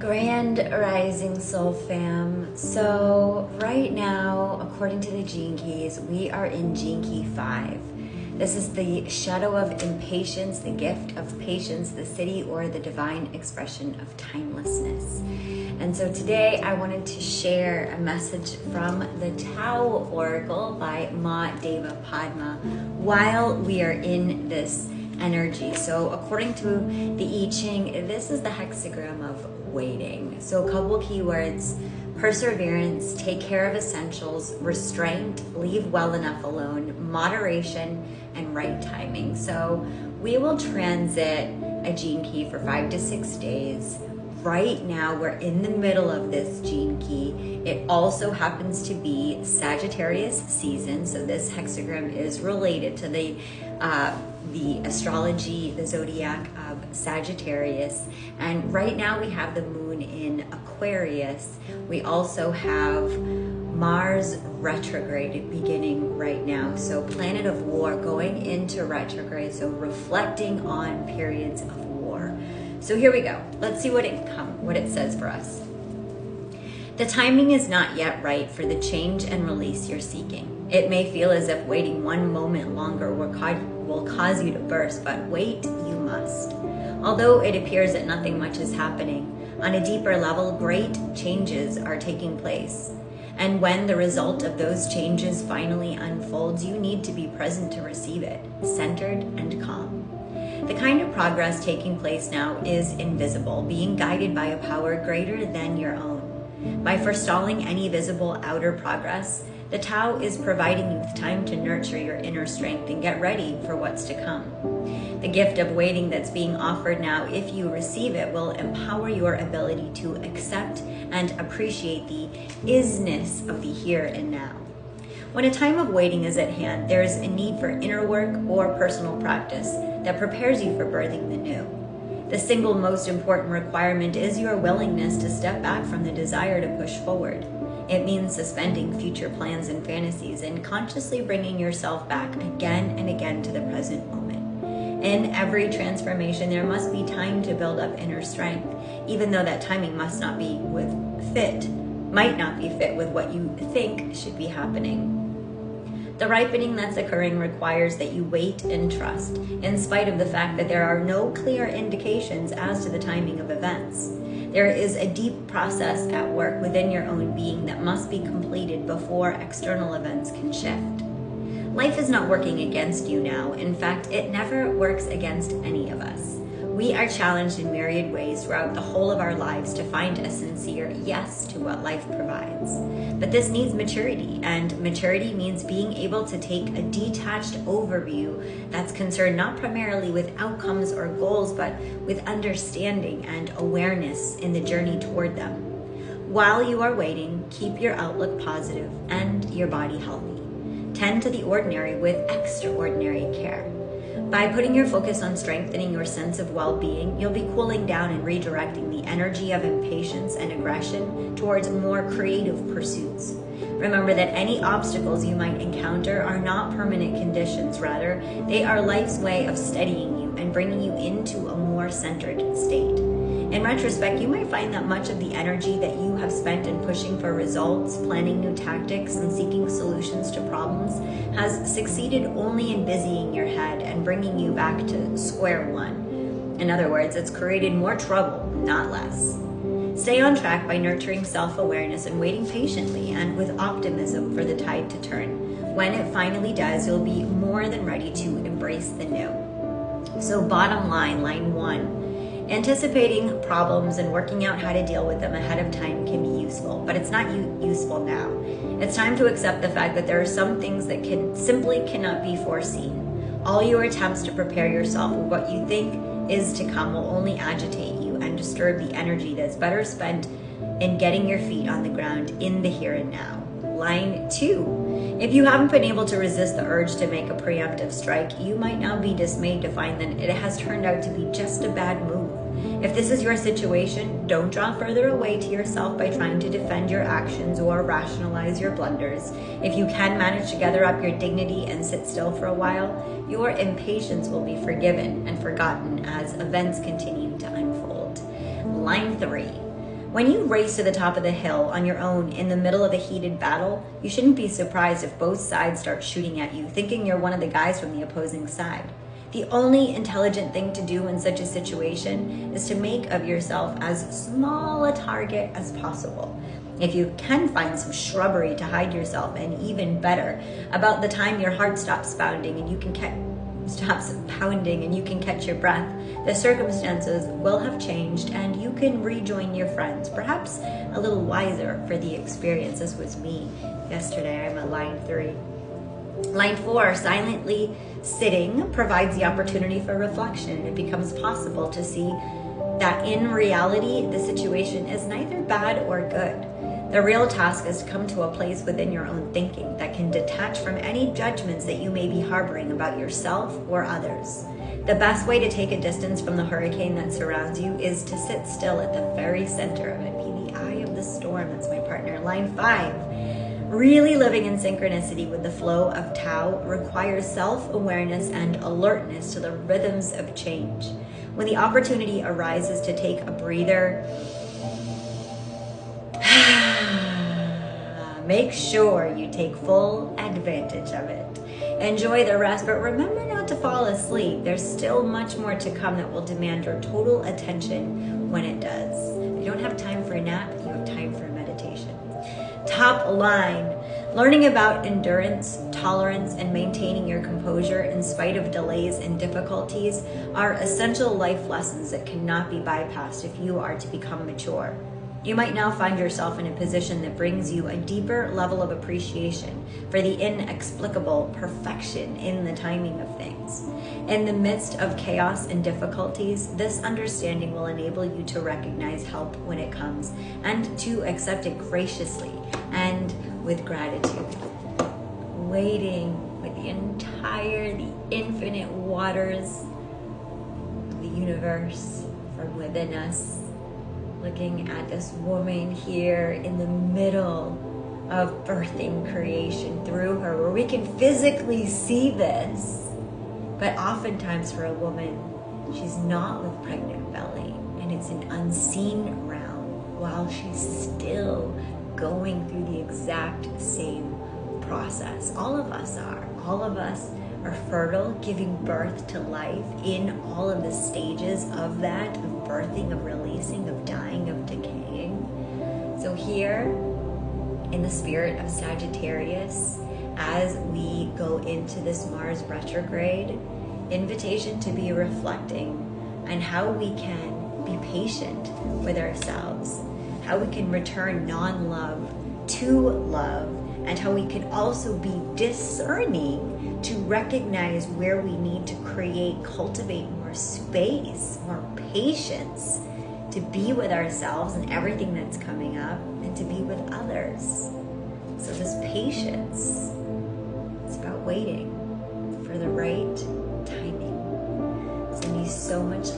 Grand Rising Soul Fam. So right now, according to the Gene Keys, we are in Gene Key 5. This is the shadow of impatience, the gift of patience, the city or the divine expression of timelessness. And so today I wanted to share a message from the Tao Oracle by Ma Deva Padma while we are in this energy. So according to the I Ching, this is the hexagram of waiting. So a couple keywords: perseverance, take care of essentials, restraint, leave well enough alone, moderation, and right timing. So we will transit a gene key for 5 to 6 days. Right now, we're in the middle of this gene key. It also happens to be Sagittarius season. So this hexagram is related to the astrology, the zodiac of Sagittarius. And right now we have the moon in Aquarius. We also have Mars retrograde beginning right now. So planet of war going into retrograde. So reflecting on periods of war. So here we go. Let's see what it says for us. The timing is not yet right for the change and release you're seeking. It may feel as if waiting one moment longer will cause you to burst, but wait you must. Although it appears that nothing much is happening, on a deeper level, great changes are taking place. And when the result of those changes finally unfolds, you need to be present to receive it, centered and calm. The kind of progress taking place now is invisible, being guided by a power greater than your own. By forestalling any visible outer progress, the Tao is providing you with time to nurture your inner strength and get ready for what's to come. The gift of waiting that's being offered now, if you receive it, will empower your ability to accept and appreciate the isness of the here and now. When a time of waiting is at hand, there is a need for inner work or personal practice that prepares you for birthing the new. The single most important requirement is your willingness to step back from the desire to push forward. It means suspending future plans and fantasies and consciously bringing yourself back again and again to the present moment. In every transformation, there must be time to build up inner strength, even though that timing might not be fit with what you think should be happening. The ripening that's occurring requires that you wait and trust, in spite of the fact that there are no clear indications as to the timing of events. There is a deep process at work within your own being that must be completed before external events can shift. Life is not working against you now. In fact, it never works against any of us. We are challenged in myriad ways throughout the whole of our lives to find a sincere yes to what life provides. But this needs maturity, and maturity means being able to take a detached overview that's concerned not primarily with outcomes or goals, but with understanding and awareness in the journey toward them. While you are waiting, keep your outlook positive and your body healthy. Tend to the ordinary with extraordinary care. By putting your focus on strengthening your sense of well-being, you'll be cooling down and redirecting the energy of impatience and aggression towards more creative pursuits. Remember that any obstacles you might encounter are not permanent conditions. Rather, they are life's way of steadying you and bringing you into a more centered state. In retrospect, you might find that much of the energy that you have spent in pushing for results, planning new tactics, and seeking solutions to problems has succeeded only in busying your head and bringing you back to square one. In other words, it's created more trouble, not less. Stay on track by nurturing self-awareness and waiting patiently and with optimism for the tide to turn. When it finally does, you'll be more than ready to embrace the new. So bottom line, line 1. Anticipating problems and working out how to deal with them ahead of time can be useful, but it's not useful now. It's time to accept the fact that there are some things that simply cannot be foreseen. All your attempts to prepare yourself with what you think is to come will only agitate you and disturb the energy that's better spent in getting your feet on the ground in the here and now. Line 2. If you haven't been able to resist the urge to make a preemptive strike, you might now be dismayed to find that it has turned out to be just a bad move. If this is your situation, don't draw further away to yourself by trying to defend your actions or rationalize your blunders. If you can manage to gather up your dignity and sit still for a while, your impatience will be forgiven and forgotten as events continue to unfold. Line 3. When you race to the top of the hill on your own in the middle of a heated battle, you shouldn't be surprised if both sides start shooting at you, thinking you're one of the guys from the opposing side. The only intelligent thing to do in such a situation is to make of yourself as small a target as possible. If you can find some shrubbery to hide yourself, and even better, about the time your heart stops pounding and you can catch your breath, the circumstances will have changed and you can rejoin your friends, perhaps a little wiser for the experience. This was me yesterday. I'm at line 3. Line 4, silently sitting provides the opportunity for reflection. It becomes possible to see that in reality, the situation is neither bad or good. The real task is to come to a place within your own thinking that can detach from any judgments that you may be harboring about yourself or others. The best way to take a distance from the hurricane that surrounds you is to sit still at the very center of it. Be the eye of the storm. That's my partner. Line 5. Really living in synchronicity with the flow of Tao requires self-awareness and alertness to the rhythms of change. When the opportunity arises to take a breather, make sure you take full advantage of it. Enjoy the rest, but remember not to fall asleep. There's still much more to come that will demand your total attention when it does. If you don't have time for a nap, you have time for meditation. Top line, learning about endurance, tolerance, and maintaining your composure in spite of delays and difficulties are essential life lessons that cannot be bypassed if you are to become mature. You might now find yourself in a position that brings you a deeper level of appreciation for the inexplicable perfection in the timing of things. In the midst of chaos and difficulties, this understanding will enable you to recognize help when it comes and to accept it graciously and with gratitude. Waiting with the infinite waters of the universe from within us. Looking at this woman here in the middle of birthing creation through her, where we can physically see this. But oftentimes for a woman, she's not with pregnant belly, and it's an unseen realm while she's still going through the exact same process. All of us are. All of us are fertile, giving birth to life in all of the stages of that, of birthing, of releasing, of dying, of decaying. So here, in the spirit of Sagittarius, as we go into this Mars retrograde, invitation to be reflecting on how we can be patient with ourselves, how we can return non-love to love, and how we can also be discerning to recognize where we need to cultivate more space, more patience, to be with ourselves and everything that's coming up, and to be with others. So this patience, it's about waiting for the right timing. Sending you so much